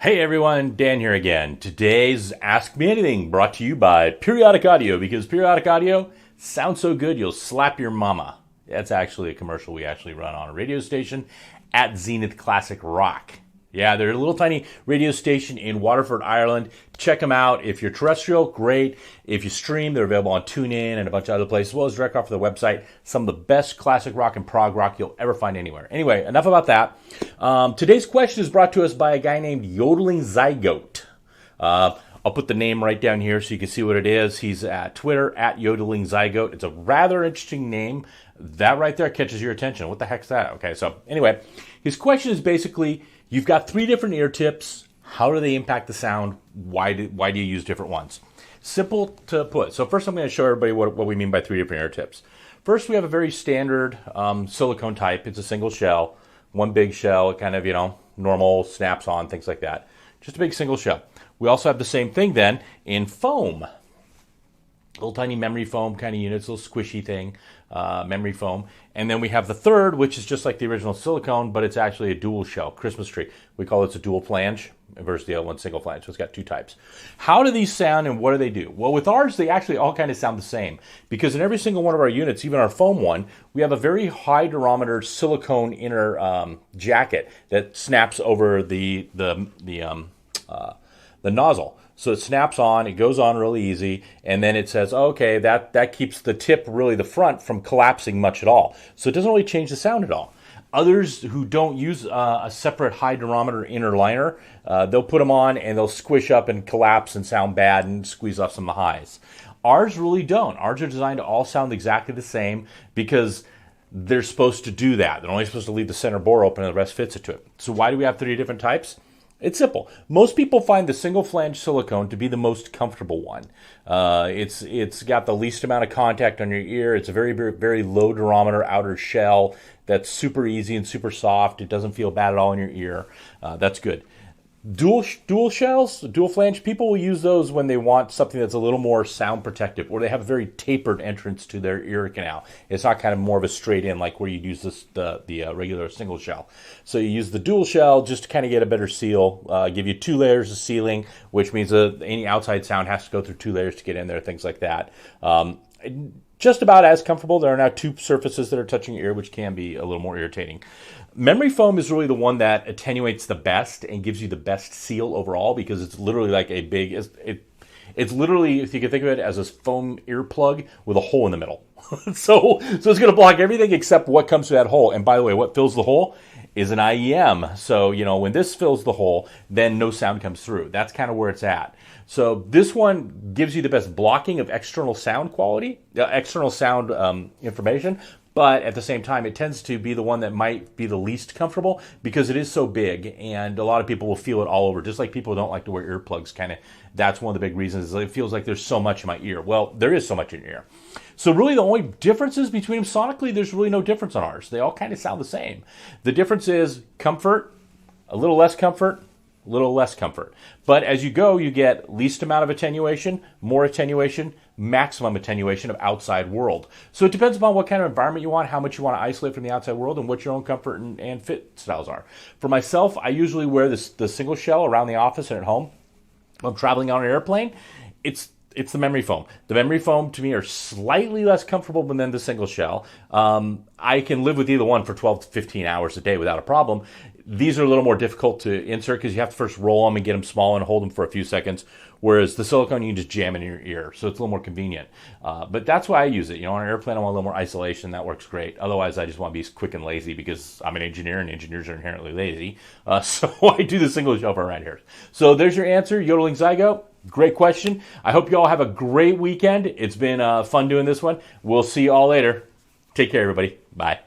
Hey everyone, Dan here again. Today's Ask Me Anything brought to you by Periodic Audio, because Periodic Audio sounds so good you'll slap your mama. That's actually a commercial we actually run on a radio station at Zenith Classic Rock. Yeah, they're a little tiny radio station in Waterford, Ireland. Check them out. If you're terrestrial, great. If you stream, they're available on TuneIn and a bunch of other places, as well as direct off of their website. Some of the best classic rock and prog rock you'll ever find anywhere. Anyway, enough about that. Today's question is brought to us by a guy named Yodeling Zygote. I'll put the name right down here so you can see what it is. He's at Twitter, at Yodeling Zygote. It's a rather interesting name. That right there catches your attention. What the heck's that? Okay, so anyway, his question is basically, you've got three different ear tips. How do they impact the sound? Why do you use different ones? Simple to put. So first I'm going to show everybody what we mean by three different ear tips. First, we have a very standard silicone type. It's a single shell, one big shell, kind of, normal, snaps on, things like that. Just a big single shell. We also have the same thing then in foam. Little tiny memory foam kind of units, little squishy thing, memory foam. And then we have the third, which is just like the original silicone, but it's actually a dual shell, Christmas tree. We call it a dual flange versus the other one single flange. So it's got two types. How do these sound and what do they do? Well, with ours, they actually all kind of sound the same, because in every single one of our units, even our foam one, we have a very high durometer silicone inner jacket that snaps over the nozzle. So it snaps on, it goes on really easy, and then it says, okay, that keeps the tip, really the front, from collapsing much at all. So it doesn't really change the sound at all. Others who don't use a separate high durometer inner liner, they'll put them on and they'll squish up and collapse and sound bad and squeeze off some of the highs. Ours really don't. Ours are designed to all sound exactly the same because they're supposed to do that. They're only supposed to leave the center bore open and the rest fits it to it. So why do we have three different types? It's simple. Most people find the single flange silicone to be the most comfortable one. It's got the least amount of contact on your ear. It's a very, very, very low durometer outer shell that's super easy and super soft. It doesn't feel bad at all in your ear. That's good. Dual shells, dual flange, people will use those when they want something that's a little more sound protective, or they have a very tapered entrance to their ear canal. It's not kind of more of a straight in like where you use the regular single shell. So you use the dual shell just to kind of get a better seal, give you 2 layers of sealing, which means any outside sound has to go through 2 layers to get in there, things like that. Just about as comfortable. There are now 2 surfaces that are touching your ear, which can be a little more irritating. Memory foam is really the one that attenuates the best and gives you the best seal overall, because it's literally like a big, it's literally, if you can think of it as a foam earplug with a hole in the middle. so it's going to block everything except what comes through that hole. And by the way, what fills the hole is an IEM. So, when this fills the hole, then no sound comes through. That's kind of where it's at. So this one gives you the best blocking of external sound quality, external sound information, but at the same time, it tends to be the one that might be the least comfortable because it is so big, and a lot of people will feel it all over. Just like people don't like to wear earplugs, kind of. That's one of the big reasons. It feels like there's so much in my ear. Well, there is so much in your ear. So really the only differences between them sonically, there's really no difference on ours. They all kind of sound the same. The difference is comfort, a little less comfort, a little less comfort. But as you go, you get least amount of attenuation, more attenuation, maximum attenuation of outside world. So it depends upon what kind of environment you want, how much you want to isolate from the outside world, and what your own comfort and fit styles are. For myself, I usually wear the single shell around the office and at home. When I'm traveling on an airplane, it's the memory foam. The memory foam, to me, are slightly less comfortable than the single shell. I can live with either one for 12 to 15 hours a day without a problem. These are a little more difficult to insert because you have to first roll them and get them small and hold them for a few seconds, whereas the silicone, you can just jam in your ear, so it's a little more convenient. But that's why I use it. On an airplane, I want a little more isolation. That works great. Otherwise, I just want to be quick and lazy because I'm an engineer, and engineers are inherently lazy. So I do the single shell around here. So there's your answer, Yodeling Zygote. Great question. I hope you all have a great weekend. It's been fun doing this one. We'll see you all later. Take care, everybody. Bye.